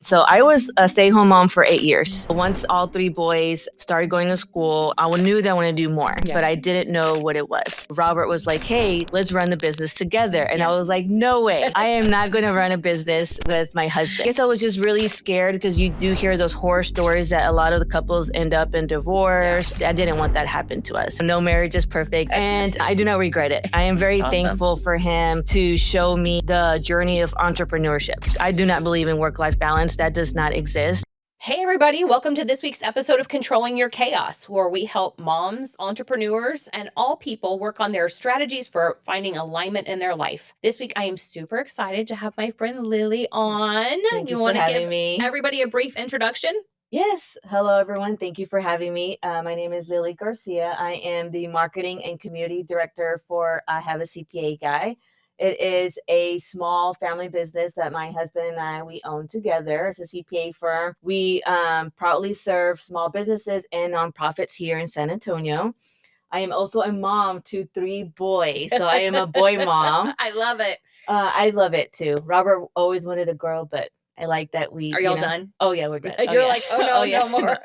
So I was a stay-at-home mom for 8 years. Once all three boys started going to school, I knew that I wanted to do more, but I didn't know what it was. Robert was like, hey, let's run the business together. And I was like, no way. I am not going to run a business with my husband. I guess I was just really scared because you do hear those horror stories that a lot of the couples end up in divorce. I didn't want that to happen to us. No marriage is perfect, and I do not regret it. I am very thankful for him to show me the journey of entrepreneurship. I do not believe in work-life balance. That does not exist. Hey everybody, welcome to this week's episode of Controlling Your Chaos, where we help moms, entrepreneurs, and all people work on their strategies for finding alignment in their life. This week, I am super excited to have my friend Lily on. Thank you want for to having give me. everybody a brief introduction? Yes. Hello, everyone. Thank you for having me. My name is Lily Garcia. I am the marketing and community director for I Have a CPA Guy. It is a small family business that my husband and we own together. It's a CPA firm. We proudly serve small businesses and nonprofits here in San Antonio. I am also a mom to 3 boys, so I am a boy mom. I love it. I love it too. Robert always wanted a girl, but I like that we. Are y'all done? Oh yeah, we're done. You're like, oh no, yeah. no more.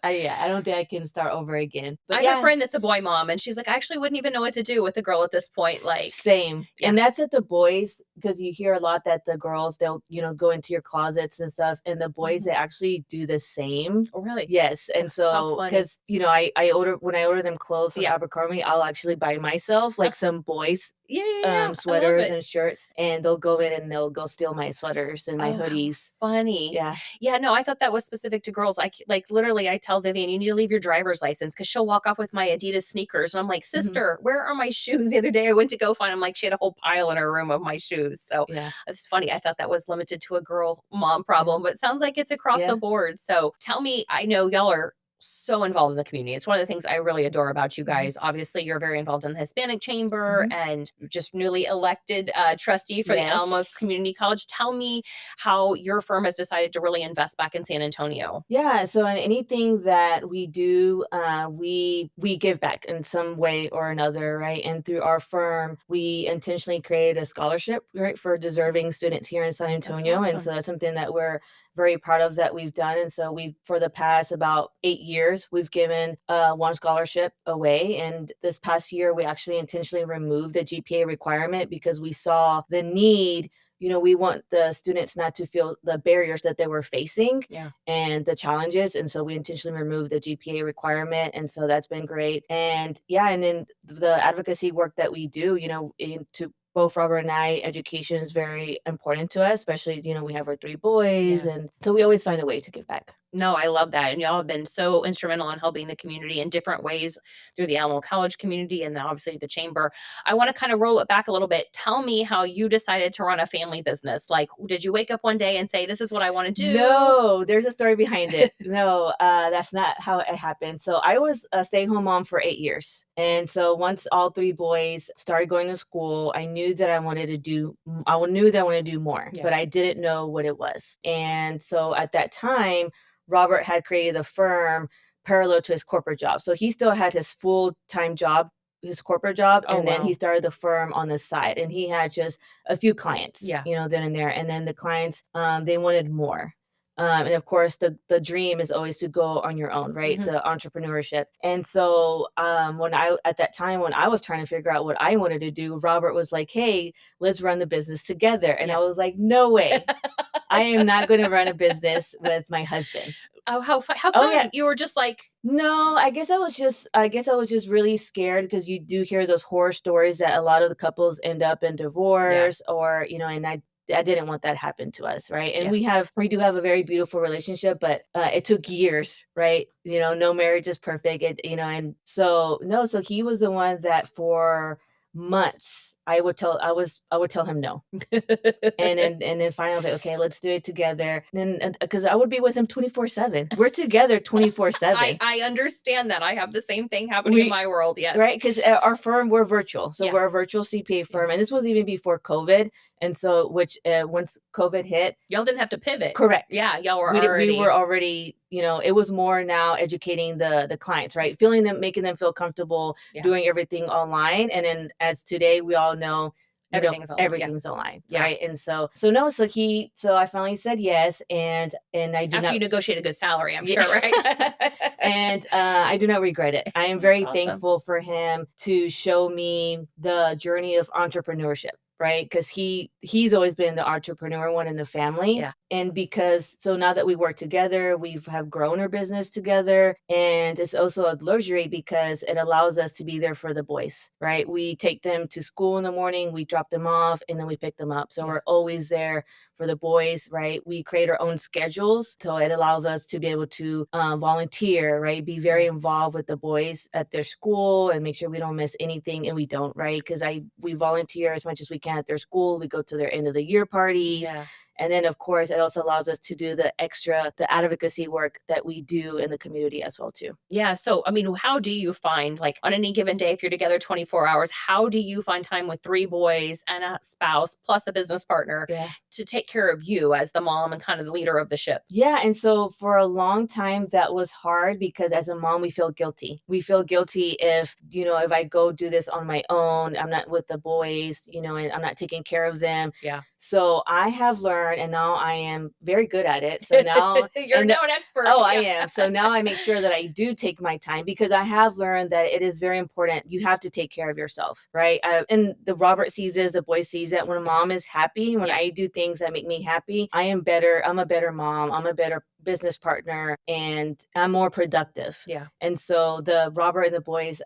I don't think I can start over again. But I have a friend that's a boy mom, and she's like, I actually wouldn't even know what to do with a girl at this point. Like, same. Yeah. And that's at the boys, because you hear a lot that the girls, they'll go into your closets and stuff, and the boys they actually do the same. Oh really? Yes. And so because I order, when I order them clothes from Abercrombie, I'll actually buy myself like some boys sweaters and shirts, and they'll go in and they'll go steal my sweaters and my hoodies. Funny. Yeah, no, I thought that was specific to girls. Like literally I tell Vivian, you need to leave your driver's license, because she'll walk off with my Adidas sneakers and I'm like, sister, where are my shoes? The other day I went to go find them, like she had a whole pile in her room of my shoes. So it's funny. I thought that was limited to a girl mom problem, but it sounds like it's across the board. So tell me, I know y'all are so involved in the community. It's one of the things I really adore about you guys. Obviously, you're very involved in the Hispanic Chamber and just newly elected trustee for the Alamo Community College. Tell me how your firm has decided to really invest back in San Antonio. Yeah, so in anything that we do, we give back in some way or another, right? And through our firm, we intentionally created a scholarship, right, for deserving students here in San Antonio. That's awesome. And so that's something that we're very proud of that we've done. And so for the past about 8 years, we've given one scholarship away. And this past year, we actually intentionally removed the GPA requirement because we saw the need. We want the students not to feel the barriers that they were facing and the challenges. And so we intentionally removed the GPA requirement. And so that's been great. And and then the advocacy work that we do, to both Robert and I, education is very important to us, especially, we have our 3 boys. And so we always find a way to give back. No, I love that. And y'all have been so instrumental in helping the community in different ways through the Alamo College community and then obviously the chamber. I want to kind of roll it back a little bit. Tell me how you decided to run a family business. Like, did you wake up one day and say, this is what I want to do? No, there's a story behind it. No, that's not how it happened. So I was a stay-at-home mom for 8 years. And so once all 3 boys started going to school, I knew that I wanted to do more, but I didn't know what it was. And so at that time, Robert had created a firm parallel to his corporate job. So he still had his full-time job, his corporate job, and then he started the firm on the side. And he had just a few clients, then and there. And then the clients, they wanted more. And of course, the dream is always to go on your own, right? The entrepreneurship. And so at that time, when I was trying to figure out what I wanted to do, Robert was like, hey, let's run the business together. And I was like, no way. I am not going to run a business with my husband. Oh, how come you were just like, no, I guess I was just really scared because you do hear those horror stories that a lot of the couples end up in divorce or, and I didn't want that to happen to us, right? And we do have a very beautiful relationship, but it took years, right? No marriage is perfect, and so he was the one that for months I would tell him no. and then finally I was like, okay, let's do it together. And then because I would be with him 24/7. We're together 24/7. I understand that. I have the same thing happening in my world. Yes. Right. Because our firm, we're virtual. So we're a virtual CPA firm. And this was even before COVID. And so once COVID hit, y'all didn't have to pivot. Correct. Yeah. Y'all were we were already, it was more now educating the clients, right? Making them feel comfortable doing everything online. And then as today, we all know Everything's aligned. Yeah. everything's aligned, Yeah. right? And so I finally said yes, and I did After not. you negotiate a good salary, I'm Yeah. sure, right? And I do not regret it. I am That's very awesome. thankful for him to show me the journey of entrepreneurship, right? Because he's always been the entrepreneur one in the family. Yeah. And because so now that we work together, we have grown our business together. And it's also a luxury because it allows us to be there for the boys, right? We take them to school in the morning, we drop them off, and then we pick them up. So Yeah. we're always there for the boys, right? We create our own schedules. So it allows us to be able to volunteer, right? Be very involved with the boys at their school and make sure we don't miss anything. And we don't, right? Because we volunteer as much as we can at their school. We go to their end of the year parties. Yeah. And then, of course, it also allows us to do the advocacy work that we do in the community as well, too. Yeah. So, I mean, how do you find, like, on any given day, if you're together 24 hours, how do you find time with 3 boys and a spouse plus a business partner Yeah. to take care of you as the mom and kind of the leader of the ship? Yeah. And so for a long time, that was hard because as a mom, we feel guilty. We feel guilty if I go do this on my own, I'm not with the boys, and I'm not taking care of them. Yeah. So I have learned, and now I am very good at it. So now you're now an expert. Oh, I am. So now I make sure that I do take my time because I have learned that it is very important. You have to take care of yourself, right? And the Robert sees it, the boy sees it. When a mom is happy, when I do things that make me happy, I am better. I'm a better mom. I'm a better business partner, and I'm more productive. Yeah. And so the Robert and the boys,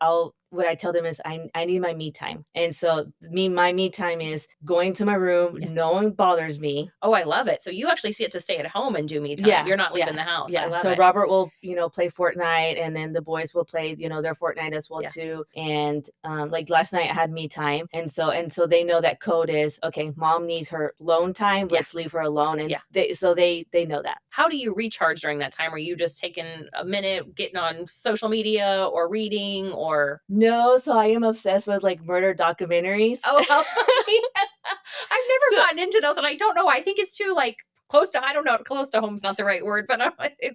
what I tell them is I need my me time. And so my me time is going to my room. No one bothers me. Oh, I love it. So you actually get to stay at home and do me time. Yeah, You're not leaving the house. I love so it. Robert will, play Fortnite, and then the boys will play, their Fortnite as well too. And like last night I had me time. And so they know that code is, okay, mom needs her alone time. Let's leave her alone. And they know that. How do you recharge during that time? Are you just taking a minute, getting on social media or reading or? No, so I am obsessed with like murder documentaries. Oh, I've never gotten into those, and I don't know. I think it's too like close to, I don't know, close to home's not the right word, but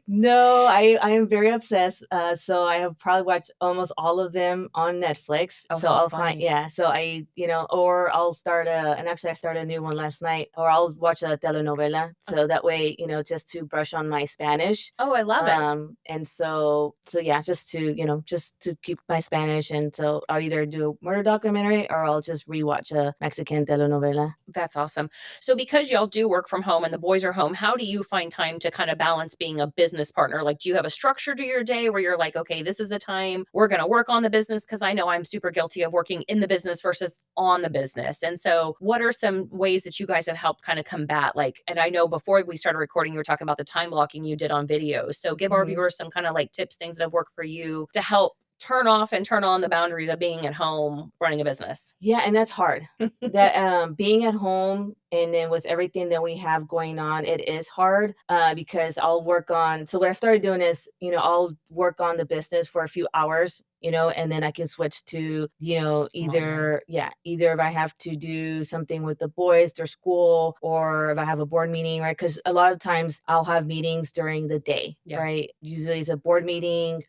no, I am very obsessed. So I have probably watched almost all of them on Netflix. Oh, so how I'll funny. find, so I, or I'll start and actually I started a new one last night, or I'll watch a telenovela. So that way, just to brush on my Spanish. Oh, I love it. And so yeah, just to keep my Spanish. And so I'll either do a murder documentary or I'll just rewatch a Mexican telenovela. That's awesome. So because y'all do work from home and the boys are home, how do you find time to kind of balance being a business partner? Like, do you have a structure to your day where you're like, okay, this is the time we're going to work on the business? Because I know I'm super guilty of working in the business versus on the business. And so what are some ways that you guys have helped kind of combat, like, and I know before we started recording, you were talking about the time blocking you did on videos. So give our viewers some kind of like tips, things that have worked for you to help turn off and turn on the boundaries of being at home running a business. Yeah, and that's hard. That being at home and then with everything that we have going on, it is hard because I'll work on. So what I started doing is, I'll work on the business for a few hours, and then I can switch to, either if I have to do something with the boys, their school, or if I have a board meeting, right? Because a lot of times I'll have meetings during the day, right? Usually it's a board meeting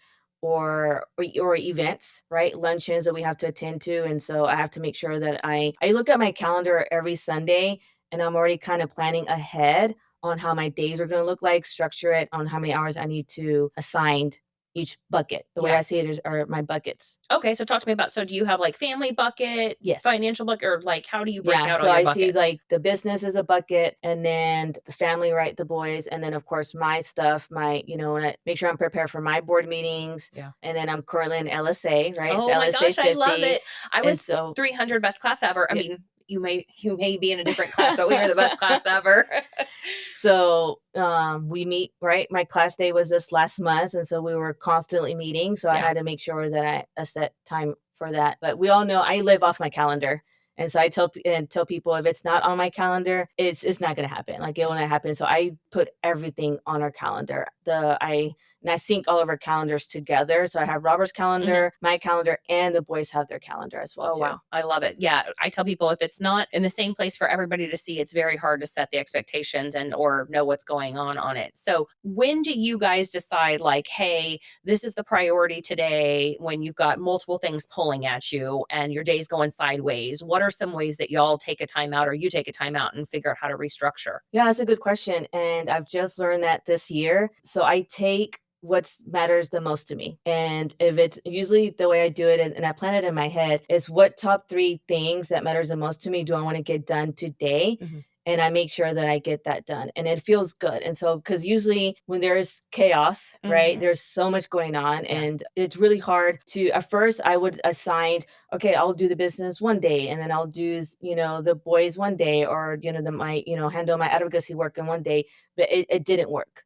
or events, right? Luncheons that we have to attend to. And so I have to make sure that I look at my calendar every Sunday, and I'm already kind of planning ahead on how my days are going to look like, structure it on how many hours I need to assign each bucket. The way I see it are my buckets. Okay, so talk to me about, so do you have like family bucket, financial bucket, or like how do you break out so all your I see buckets? like the business is a bucket, and then the family, right, the boys, and then of course my stuff, my, and I make sure I'm prepared for my board meetings. And then I'm currently in LSA, right? Oh so my LSA gosh, 50, I love it. I was so 300 best class ever. I mean, you may be in a different class, but we were the best class ever. So we meet, right? My class day was this last month, and so we were constantly meeting. So I had to make sure that I set time for that. But we all know I live off my calendar. And so I tell people if it's not on my calendar, it's not going to happen. Like it will not happen. So I put everything on our calendar. I sync all of our calendars together. So I have Robert's calendar, my calendar, and the boys have their calendar as well. Oh, wow. I love it. Yeah. I tell people if it's not in the same place for everybody to see, it's very hard to set the expectations or know what's going on it. So when do you guys decide like, hey, this is the priority today when you've got multiple things pulling at you and your day's going sideways? What what are some ways that y'all take a time out or you take a time out and figure out how to restructure? Yeah, that's a good question. And I've just learned that this year. So I take what matters the most to me. And if it's usually the way I do it, and I plan it in my head, is what top 3 things that matters the most to me do I want to get done today? Mhm. And I make sure that I get that done and it feels good. And so, because usually when there's chaos, right, Mhm. there's so much going on Yeah. and it's really hard to, at first, I would assign, okay, I'll do the business one day and then I'll do, the boys one day or, handle my advocacy work in one day. But it didn't work.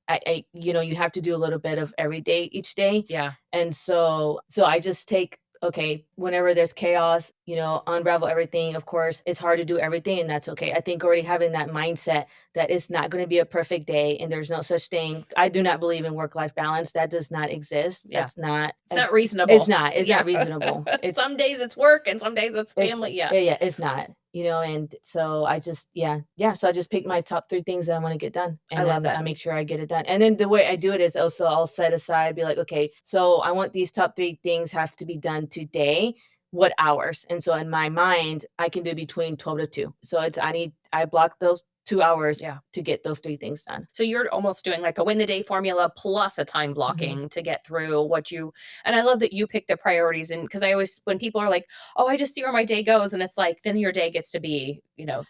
You have to do a little bit of every day, each day. Yeah. And so I just take, okay, whenever there's chaos, unravel everything. Of course, it's hard to do everything, and that's okay. I think already having that mindset that it's not going to be a perfect day and there's no such thing. I do not believe in work-life balance. That does not exist. Yeah. That's not, It's not reasonable. it's Yeah. not reasonable. It's, Some days it's work and some days it's it's family. Yeah. yeah, it's not. And so I just, yeah. So I just pick my top 3 things that I want to get done. I And love then that. I make sure I get it done. And then the way I do it is also I'll set aside, be like, okay, so I want these top 3 things have to be done today. What hours? And so in my mind, I can do between 12 to 2. So I block those 2 hours Yeah. to get those 3 things done. So you're almost doing like a win the day formula plus a time blocking to get through and I love that you pick the priorities. And because I always, when people are like, oh, I just see where my day goes. And it's like, then your day gets to be,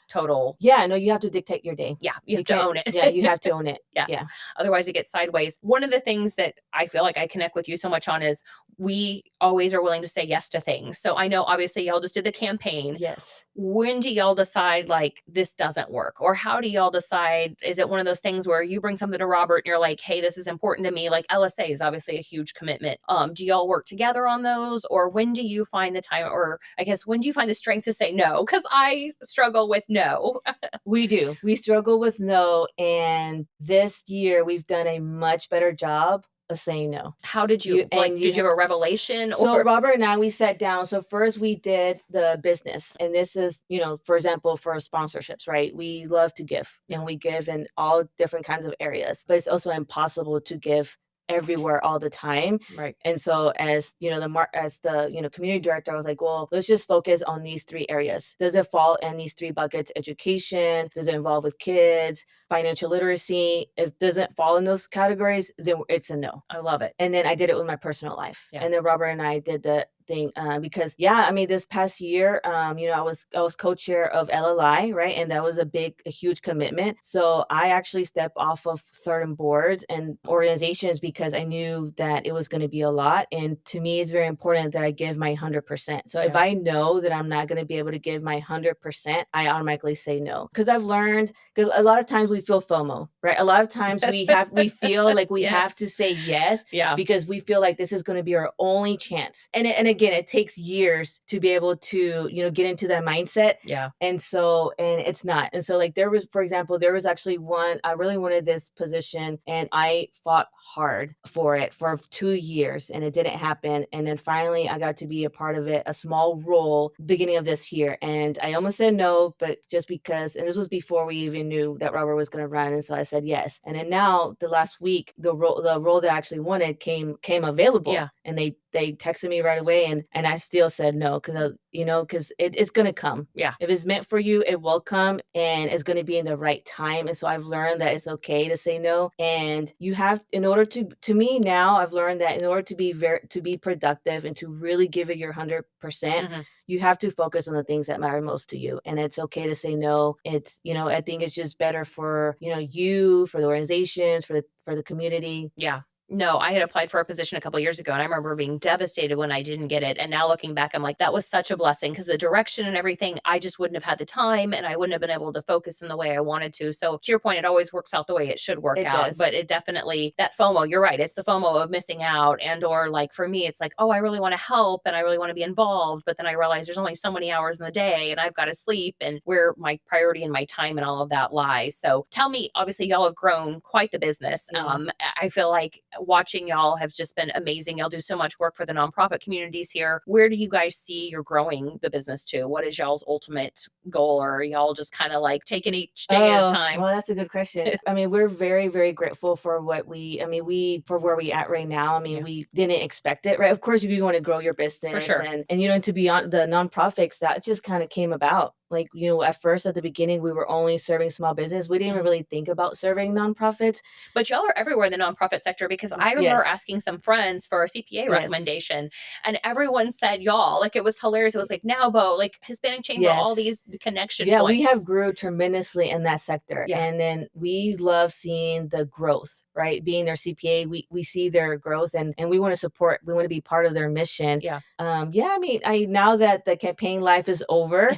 total. Yeah, no, you have to dictate your day. Yeah. You have to can't- own it. Yeah, you have to own it. Yeah. Yeah. Otherwise it gets sideways. One of the things that I feel like I connect with you so much on is we always are willing to say yes to things. So I know obviously y'all just did the campaign. Yes. When do y'all decide like this doesn't work? Or how do y'all decide? Is it one of those things where you bring something to Robert and you're like, hey, this is important to me? Like LSA is obviously a huge commitment. Do y'all work together on those? Or when do you find the time, or I guess when do you find the strength to say no? Because I struggle with no. We do. We struggle with no. And this year we've done a much better job of saying no. How did you did you have a revelation? So Or Robert and I, we sat down. So first we did the business. And this is, for example, for sponsorships, right? We love to give and we give in all different kinds of areas, but it's also impossible to give everywhere all the time. right. And so as the community director, I was like, well, let's just focus on these 3 areas. Does it fall in these 3 buckets? Education? Does it involve with kids? Financial literacy? If it doesn't fall in those categories, then it's a no. I love it. And then I did it with my personal life. Yeah. And then Robert and I did the thing because this past year, I was co-chair of LLI, right? And that was a huge commitment. So I actually stepped off of certain boards and organizations because I knew that it was going to be a lot. And to me, it's very important that I give my 100%. So if I know that I'm not going to be able to give my 100%, I automatically say no. Because I've learned, because a lot of times we feel FOMO, right? A lot of times we feel like we have to say yes because we feel like this is going to be our only chance. And again, it takes years to be able to, get into that mindset. Yeah. And it's not. And so like for example, there was actually one, I really wanted this position and I fought hard for it for 2 years and it didn't happen. And then finally I got to be a part of it, a small role beginning of this year. And I almost said no, but just because, and this was before we even knew that Robert was going to run. And so I said yes. And then now the last week, the role that I actually wanted came available. Yeah. And they texted me right away and I still said no because it's going to come. Yeah. If it's meant for you, it will come and it's going to be in the right time. And so I've learned that it's okay to say no. And you have, in order to me now, I've learned that in order to be productive and to really give it your 100%, you have to focus on the things that matter most to you. And it's okay to say no. It's, I think it's just better for, you, for the organizations, for the community. Yeah. No, I had applied for a position a couple of years ago and I remember being devastated when I didn't get it. And now looking back, I'm like, that was such a blessing because the direction and everything, I just wouldn't have had the time and I wouldn't have been able to focus in the way I wanted to. So to your point, it always works out the way it should work out. Does. But it definitely, that FOMO, you're right. It's the FOMO of missing out. And or like for me, it's like, oh, I really want to help and I really want to be involved. But then I realize there's only so many hours in the day and I've got to sleep and where my priority and my time and all of that lies. So tell me, obviously y'all have grown quite the business. Yeah. I feel like watching y'all have just been amazing. Y'all do so much work for the nonprofit communities here. Where do you guys see you're growing the business to? What is y'all's ultimate goal? Or are y'all just kind of like taking each day at a time? Well, that's a good question. I mean, we're very, very grateful for for where we at right now. I mean, we didn't expect it, right? Of course, you want to grow your business For sure. and, to be on the nonprofits that just kind of came about. Like, at first, at the beginning, we were only serving small business. We didn't even really think about serving nonprofits. But y'all are everywhere in the nonprofit sector, because I remember asking some friends for a CPA recommendation, and everyone said y'all. Like, it was hilarious. It was like NAWBO, like Hispanic Chamber, all these connection points. We have grew tremendously in that sector. And then we love seeing the growth, right? Being their CPA, we see their growth and we want to support, we want to be part of their mission. I mean, now that the campaign life is over,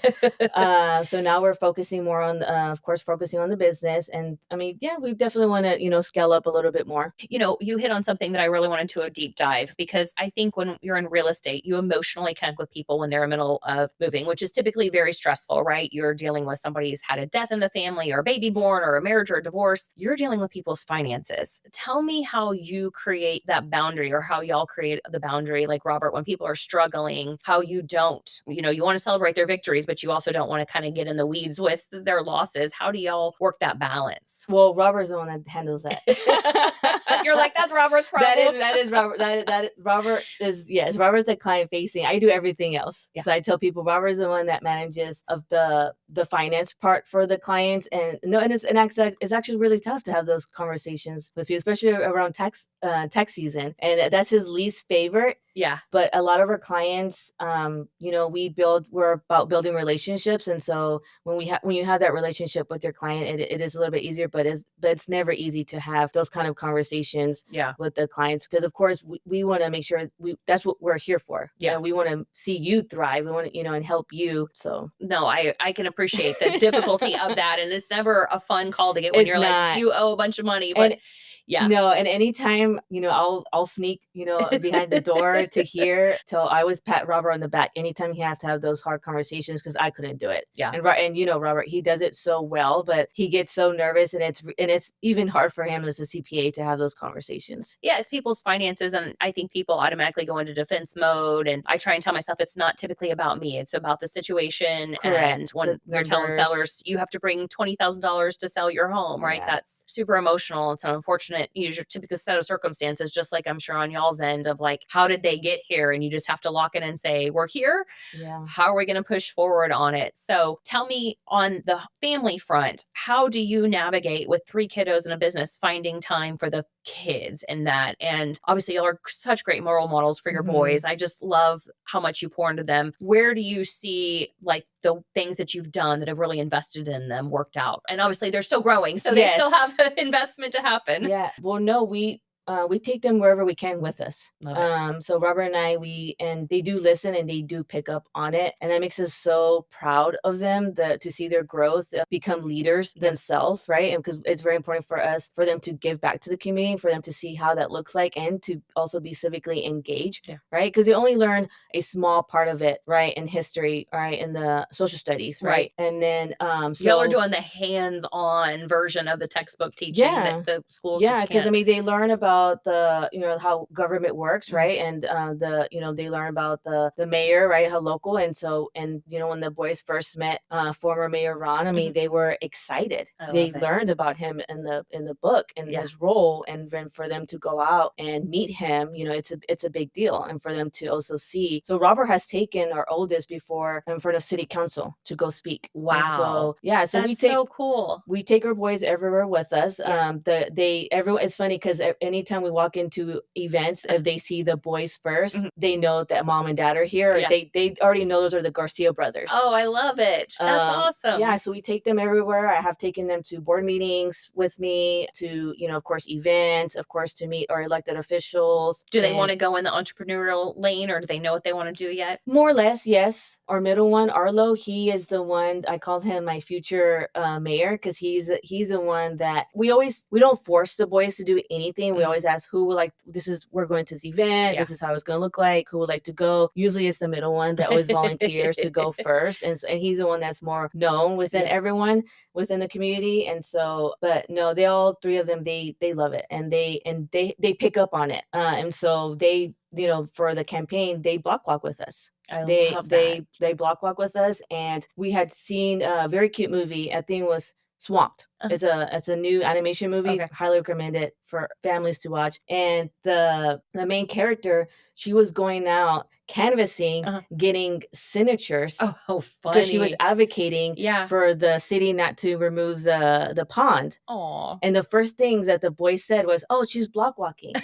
so now we're focusing more on, of course, focusing on the business. And I mean, we definitely want to, scale up a little bit more. You hit on something that I really wanted to a deep dive, because I think when you're in real estate, you emotionally connect with people when they're in the middle of moving, which is typically very stressful, right? You're dealing with somebody who's had a death in the family, or a baby born, or a marriage, or a divorce. You're dealing with people's finances. Tell me how you create that boundary, or how y'all create the boundary, like Robert, when people are struggling, how you don't, you want to celebrate their victories, but you also don't want to kind of get in the weeds with their losses. How do y'all work that balance? Well, Robert's the one that handles that. You're like, that's Robert's problem. That is Robert. Robert is, Robert's the client facing. I do everything else. So I tell people Robert's the one that manages of the finance part for the clients. And it's actually really tough to have those conversations with people, especially around tax season. And that's his least favorite. But a lot of our clients, we're about building relationships. And so when you have that relationship with your client, it is a little bit easier, but it's never easy to have those kind of conversations with the clients, because of course we want to make sure that's what we're here for. We want to see you thrive. We want to, and help you. So no, I can appreciate the difficulty of that. And it's never a fun call to get when you're like, you owe a bunch of money, but no, and anytime, I'll sneak, behind the door to hear. So I always pat Robert on the back anytime he has to have those hard conversations, because I couldn't do it. And Robert, he does it so well, but he gets so nervous, and it's even hard for him as a CPA to have those conversations. It's people's finances, and I think people automatically go into defense mode. And I try and tell myself it's not typically about me; it's about the situation. Correct. And when we're telling sellers, you have to bring $20,000 to sell your home, right? That's super emotional. It's an unfortunate, typical set of circumstances, just like I'm sure on y'all's end of like, how did they get here? And you just have to lock in and say, we're here. How are we going to push forward on it? So tell me, on the family front, how do you navigate with 3 kiddos in a business, finding time for the kids and that? And obviously y'all are such great moral models for your boys. I just love how much you pour into them. Where do you see like the things that you've done that have really invested in them worked out? And obviously they're still growing, so they still have an investment to happen. Well, no, we take them wherever we can with us. So Robert and I, and they do listen, and they do pick up on it. And that makes us so proud of them to see their growth, become leaders themselves, right? And because it's very important for them to give back to the community, for them to see how that looks like, and to also be civically engaged, right? Because they only learn a small part of it, right? In history, right? In the social studies, right? And then, so y'all are doing the hands-on version of the textbook teaching that the schools because I mean, they learn about the how government works, right? And they learn about the mayor, right? How local. And so, and when the boys first met former Mayor Ron, I mean, they were excited. They learned about him in the book and his role, and then for them to go out and meet him, it's a big deal. And for them to also see. So Robert has taken our oldest before in front of city council to go speak. Wow. And so that's so cool. We take our boys everywhere with us. Everyone, it's funny because anytime we walk into events, if they see the boys first, they know that mom and dad are here. Or they already know those are the Garcia brothers. Oh, I love it. That's awesome. So we take them everywhere. I have taken them to board meetings with me, to, of course, events, of course, to meet our elected officials. Do they want to go in the entrepreneurial lane, or do they know what they want to do yet? More or less, yes. Our middle one, Arlo, he is the one, I call him my future mayor, because he's the one that we don't force the boys to do anything. We always ask who would like, we're going to this event. Yeah. This is how it's going to look like. Who would like to go? Usually it's the middle one that always volunteers to go first. And he's the one that's more known within everyone within the community. And so, but no, they all three of them, they love it, and they pick up on it. And so they, for the campaign, they block walk with us. I love that. They block walk with us, and we had seen a very cute movie. I think it was Swamped. It's a new animation movie. Okay. Highly recommend it for families to watch. And the main character, she was going out canvassing, getting signatures. Oh, funny. Because she was advocating for the city not to remove the pond. Aww. And the first things that the boys said was, "Oh, she's block walking."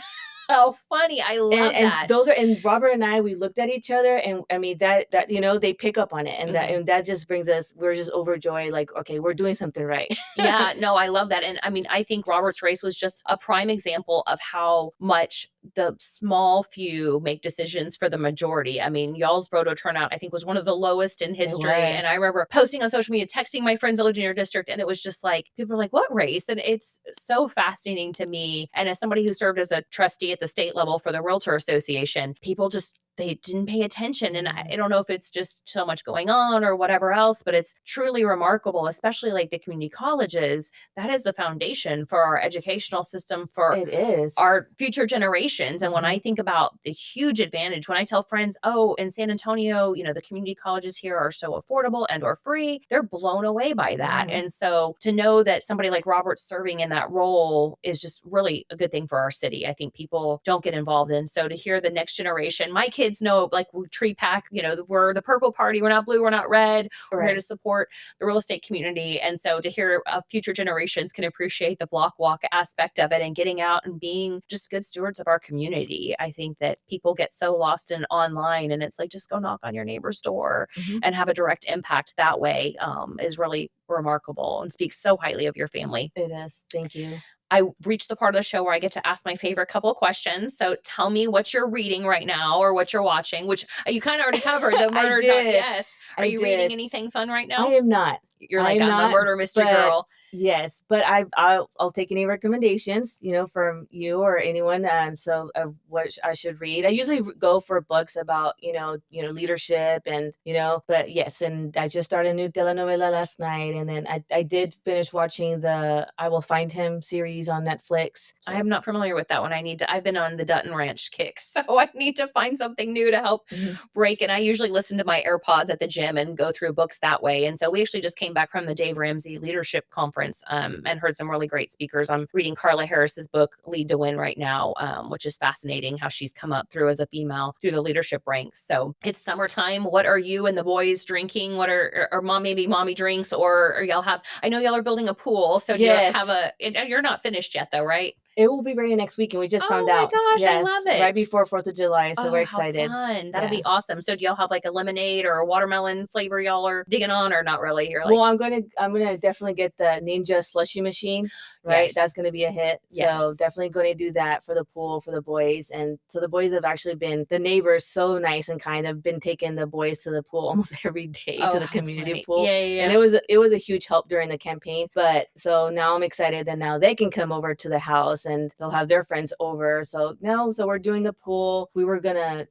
How funny. I love that. And Robert and I, we looked at each other, and I mean that they pick up on it, and that just brings us, we're just overjoyed, like, okay, we're doing something right. Yeah, no, I love that. And I mean, I think Robert's race was just a prime example of how much the small few make decisions for the majority. I mean, y'all's voter turnout, I think, was one of the lowest in history. And I remember posting on social media, texting my friends that lived in your district, and it was just like, people are like, what race? And it's so fascinating to me. And as somebody who served as a trustee at the state level for the Realtor Association, people just, they didn't pay attention. And I don't know if it's just so much going on or whatever else, but it's truly remarkable, especially like the community colleges. That is the foundation for our educational system, for our future generations. And when I think about the huge advantage, when I tell friends, oh, in San Antonio, the community colleges here are so affordable and or free, they're blown away by that. And so to know that somebody like Robert serving in that role is just really a good thing for our city. I think people don't get involved in. So to hear the next generation, my kids know, like, we tree pack, we're the purple party. We're not blue. We're not red. We're here to support the real estate community. And so to hear future generations can appreciate the block walk aspect of it and getting out and being just good stewards of our community. I think that people get so lost in online, and it's like, just go knock on your neighbor's door and have a direct impact that way, is really remarkable and speaks so highly of your family. It is. Thank you. I reached the part of the show where I get to ask my favorite couple of questions. So tell me what you're reading right now or what you're watching, which you kind of already covered, the murder. Yes. Are you reading anything fun right now? I am not. You're like, I'm the murder mystery girl. Yes, but I'll take any recommendations, from you or anyone. So what I should read. I usually go for books about, leadership and, but yes. And I just started a new telenovela last night. And then I did finish watching the I Will Find Him series on Netflix. So. I am not familiar with that one. I've been on the Dutton Ranch kick, so I need to find something new to help break. And I usually listen to my AirPods at the gym and go through books that way. And so we actually just came back from the Dave Ramsey Leadership Conference. And heard some really great speakers. I'm reading Carla Harris's book, Lead to Win, right now, which is fascinating how she's come up through as a female through the leadership ranks. So it's summertime. What are you and the boys drinking? What are maybe mommy drinks, or y'all have? I know y'all are building a pool, so do you have you're not finished yet, though, right? It will be ready next week, and we just found out. Oh my gosh, I love it! Right before 4th of July, so we're excited. How fun! That'll be awesome. So, do y'all have like a lemonade or a watermelon flavor y'all are digging on, or not really? You're like, well, I'm gonna definitely get the Ninja slushy machine. Right, that's gonna be a hit. So definitely going to do that for the pool for the boys, and so the boys have actually been, the neighbors so nice and kind, have been taking the boys to the pool almost every day, to the community pool. And it was a huge help during the campaign. But so now I'm excited that now they can come over to the house and they'll have their friends over. So we're doing the pool. We were gonna,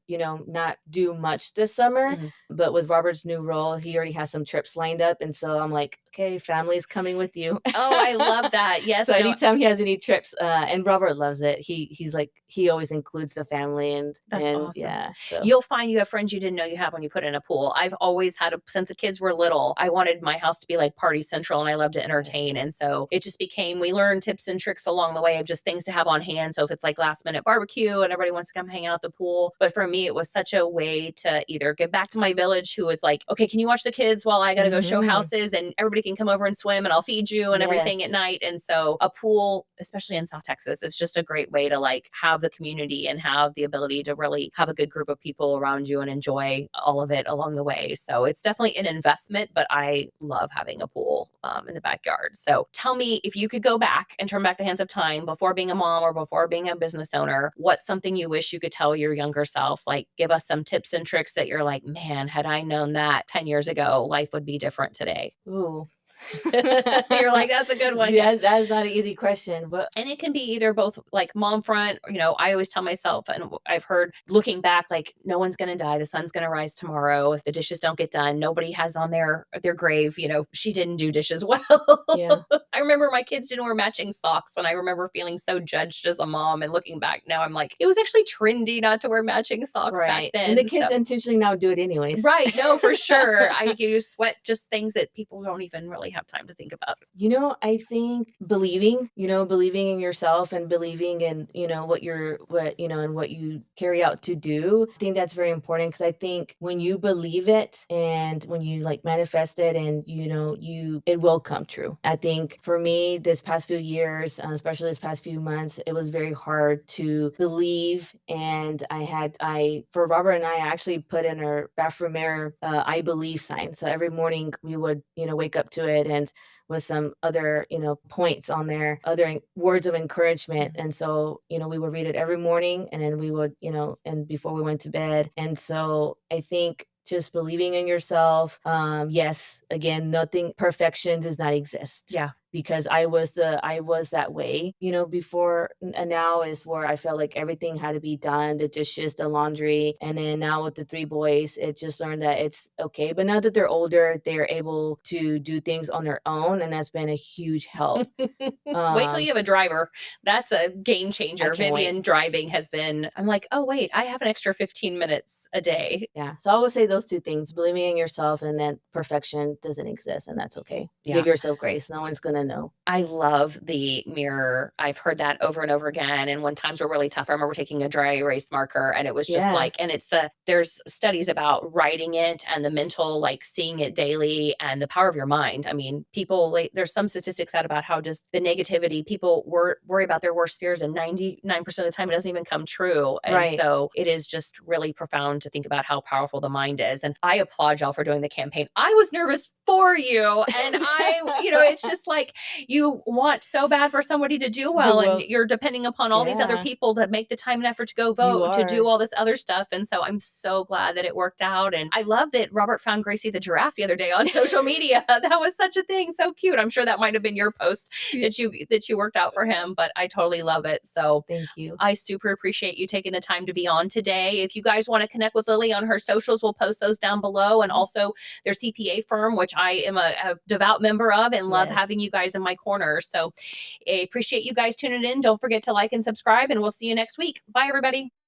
not do much this summer, but with Robert's new role, he already has some trips lined up. And so I'm like, okay, family's coming with you. Oh, I love that. Yes. So anytime he has any trips, and Robert loves it, he's like, he always includes the family. And that's awesome. Yeah. So. You'll find you have friends you didn't know you have when you put in a pool. I've always had, since the kids were little, I wanted my house to be like party central, and I love to entertain. And so it just became, we learned tips and tricks along the way of just things to have on hand. So if it's like last minute barbecue and everybody wants to come hang out at the pool. But for me, it was such a way to either get back to my village, who was like, okay, can you watch the kids while I got to go show houses, and everybody can come over and swim, and I'll feed you and everything at night. And so a pool, especially in South Texas, it's just a great way to like have the community and have the ability to really have a good group of people around you and enjoy all of it along the way. So it's definitely an investment, but I love having a pool in the backyard. So tell me, if you could go back and turn back the hands of time before being a mom or before being a business owner, what's something you wish you could tell your younger self? Like, give us some tips and tricks that you're like, man, had I known that 10 years ago, life would be different today. Ooh. You're like, that's a good one. Yes, that is not an easy question, but And it can be either both like mom front, I always tell myself, and I've heard looking back, like no one's going to die. The sun's going to rise tomorrow. If the dishes don't get done, nobody has on their grave, she didn't do dishes well. yeah. I remember my kids didn't wear matching socks. And I remember feeling so judged as a mom. And looking back now, I'm like, it was actually trendy not to wear matching socks back then. And the kids intentionally now do it anyways. Right. No, for sure. I give you sweat, just things that people don't even really have time to think about. I think believing in yourself and believing in, what and what you carry out to do. I think that's very important because I think when you believe it and when you like manifest it and, it will come true. I think for me, this past few years, especially this past few months, it was very hard to believe. And for Robert and I actually put in our bathroom mirror, I believe sign. So every morning we would, wake up to it and with some other, points on there, other words of encouragement. And so, we would read it every morning and then we would, and before we went to bed. And so I think just believing in yourself. Yes, again, perfection does not exist. Yeah. Because I was that way, before, and now is where I felt like everything had to be done, the dishes, the laundry. And then now with the 3 boys, it just learned that it's okay. But now that they're older, they're able to do things on their own. And that's been a huge help. Wait till you have a driver. That's a game changer. Vivian wait. driving has been, I'm like, oh, wait, I have an extra 15 minutes a day. Yeah. So I would say those 2 things, believing in yourself and then perfection doesn't exist. And that's okay. Yeah. Give yourself grace. No one's going to know. I love the mirror. I've heard that over and over again. And when times were really tough, I remember taking a dry erase marker and it was just like, and there's studies about writing it and the mental, like seeing it daily and the power of your mind. I mean, people, there's some statistics out about how just the negativity, people worry about their worst fears and 99% of the time it doesn't even come true. And so it is just really profound to think about how powerful the mind is. And I applaud y'all for doing the campaign. I was nervous for you. And it's just like, you want so bad for somebody to do well, and you're depending upon all these other people to make the time and effort to go vote, to do all this other stuff. And so I'm so glad that it worked out. And I love that Robert found Gracie the giraffe the other day on social media. That was such a thing. So cute. I'm sure that might have been your post that you worked out for him, but I totally love it. So thank you. I super appreciate you taking the time to be on today. If you guys want to connect with Lily on her socials, we'll post those down below, and also their CPA firm, which I am a devout member of and love having you guys in my corner. So I appreciate you guys tuning in. Don't forget to like and subscribe, and we'll see you next week. Bye, everybody.